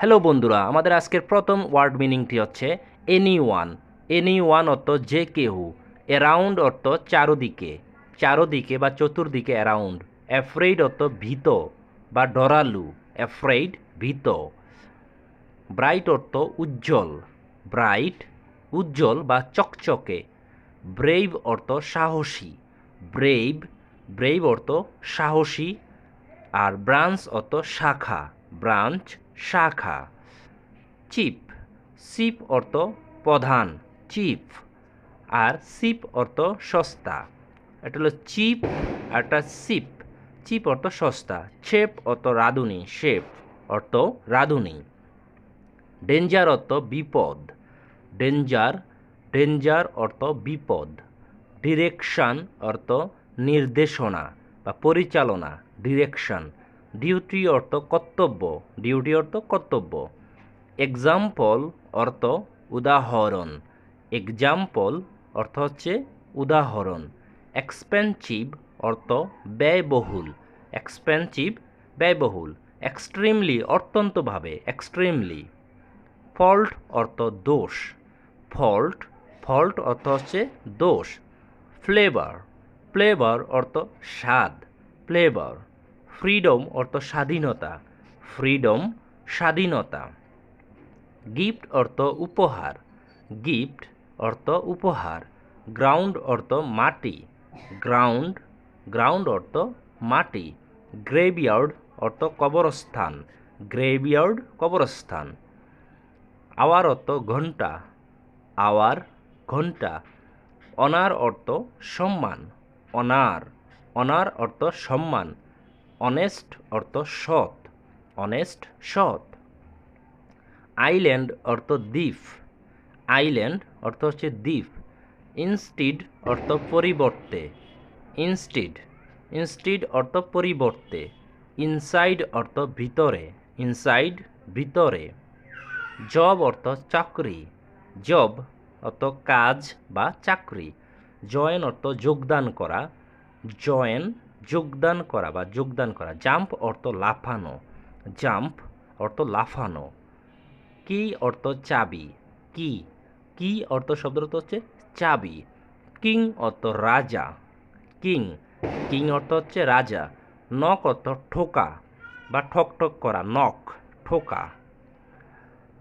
Hello বন্ধুরা, আমাদের আজকের প্রথম ওয়ার্ড মিনিংটি হচ্ছে এনিওয়ান। এনিওয়ান অর্থ যে কেউ, অ্যারাউন্ড অর্থ চারদিকে, চারদিকে বা চতুর্দিকে অ্যারাউন্ড। অ্যাফ্রেইড অর্থ ভীত বা ডরালু, অ্যাফ্রেইড ভীত। ব্রাইট অর্থ উজ্জ্বল, ব্রাইট উজ্জ্বল বা চকচকে। ব্রেভ অর্থ সাহসী, ব্রেভ ব্রেভ অর্থ সাহসী। আর ব্রাঞ্চ অর্থ শাখা, ব্রাঞ্চ শাখা। চিপ, চিপ অর্থ প্রধান, চিপ। আর সিপ অর্থ সস্তা। এটা হলো চিপ আর একটা সিপ। চিপ অর্থ সস্তা, শেপ অর্থ রাঁধুনি, শেপ অর্থ রাঁধুনি। ডেঞ্জার অর্থ বিপদ, ডেঞ্জার ডেঞ্জার অর্থ বিপদ। ডিরেকশন অর্থ নির্দেশনা বা পরিচালনা, ডিরেকশন। ডিউটি অর্থ কর্তব্য, ডিউটি অর্থ কর্তব্য। এক্সাম্পল অর্থ উদাহরণ, এক্সাম্পল অর্থ হচ্ছে উদাহরণ। এক্সপেন্সিভ অর্থ ব্যয়বহুল, এক্সপেন্সিভ ব্যয়বহুল। Extremely অত্যন্তভাবে, extremely. ফল্ট অর্থ দোষ, ফল্ট ফল্ট অর্থ হচ্ছে দোষ। ফ্লেভার, ফ্লেভার অর্থ স্বাদ, ফ্লেভার। ফ্রিডম অর্থ স্বাধীনতা, ফ্রিডম স্বাধীনতা। গিফট অর্থ উপহার, গিফট অর্থ উপহার। গ্রাউন্ড অর্থ মাটি, গ্রাউন্ড গ্রাউন্ড অর্থ মাটি। গ্রেভইয়ার্ড অর্থ কবরস্থান, গ্রেভইয়ার্ড কবরস্থান। আওয়ার অর্থ ঘন্টা, আওয়ার ঘন্টা। অনার অর্থ সম্মান, অনার অনার অর্থ সম্মান। অনেস্ট অর্থ সৎ, অনেস্ট সৎ। আইল্যান্ড অর্থ দ্বীপ, আইল্যান্ড অর্থ হচ্ছে দ্বীপ। ইনস্টিড অর্থ পরিবর্তে, ইনস্টিড ইনস্টিড অর্থ পরিবর্তে। ইনসাইড অর্থ ভিতরে, ইনসাইড ভিতরে। জব অর্থ চাকরি, জব অর্থ কাজ বা চাকরি। জয়েন অর্থ যোগদান করা, জয়েন যোগদান করা বা যোগদান করা। জাম্প অর্থ লাফানো, জাম্প অর্থ লাফানো। কি অর্থ চাবি, কি কি অর্থ শব্দটা হচ্ছে চাবি। কিং অর্থ রাজা, কিং কিং অর্থ হচ্ছে রাজা। নক অর্থ ঠোকা বা ঠক ঠক করা, নক ঠোকা।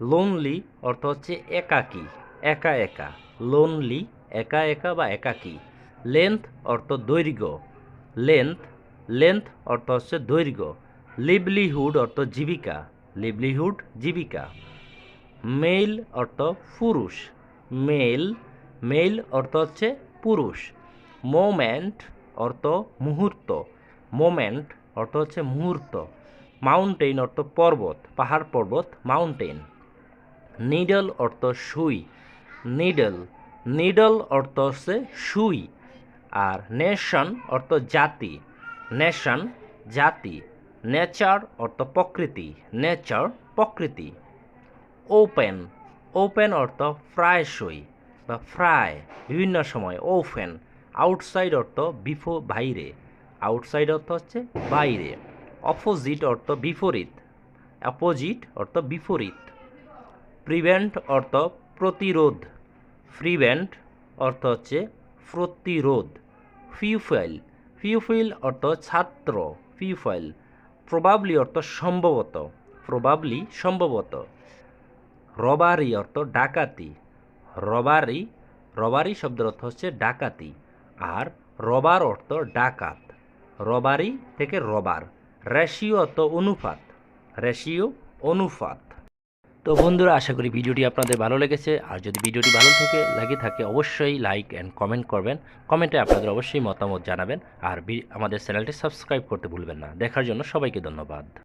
লোনলি অর্থ হচ্ছে একাকী, একা একা। লোনলি একা একা বা একাকী। লেন্থ অর্থ দৈর্ঘ্য, লেন্থ লেন্থ অর্থ হচ্ছে দৈর্ঘ্য। লিভলিহুড অর্থ জীবিকা, লিভলিহুড জীবিকা। মেল অর্থ পুরুষ, মেল মেল অর্থ হচ্ছে পুরুষ। মোমেন্ট অর্থ মুহূর্ত, মোমেন্ট অর্থ হচ্ছে মুহূর্ত। মাউন্টেন অর্থ পর্বত, পাহাড় পর্বত, মাউন্টেন। নিডল অর্থ সুই, নিডল নিডল অর্থ হচ্ছে সুই। আর নেশন অর্থ জাতি, নেশন জাতি। নেচার অর্থ প্রকৃতি, নেচার প্রকৃতি। ওপেন, ওপেন অর্থ প্রায়শই বা প্রায়, বিভিন্ন সময়, ওপেন। আউটসাইড অর্থ বাইরে, আউটসাইড অর্থ হচ্ছে বাইরে। অপোজিট অর্থ বিপরীত, অপোজিট অর্থ বিপরীত। প্রিভেন্ট অর্থ প্রতিরোধ, প্রিভেন্ট অর্থ হচ্ছে প্রতিরোধ। পিউপাইল, পিউপাইল অর্থ ছাত্র, পিউপাইল। প্রবাবলি অর্থ সম্ভবত, প্রবাবলি সম্ভবত। রবারি অর্থ ডাকাতি, রবারি রবারি শব্দের অর্থ হচ্ছে ডাকাতি। আর রবার অর্থ ডাকাত, রবারি থেকে রবার। রেশিও অর্থ অনুপাত, রেশিও অনুপাত। তো বন্ধুরা, আশা করি ভিডিওটি আপনাদের ভালো লেগেছে। আর যদি ভিডিওটি ভালো লাগে থাকে অবশ্যই লাইক অ্যান্ড কমেন্ট করবেন। কমেন্টে আপনাদের অবশ্যই মতামত জানাবেন। আর আমাদের চ্যানেলটি সাবস্ক্রাইব করতে ভুলবেন না। দেখার জন্য সবাইকে ধন্যবাদ।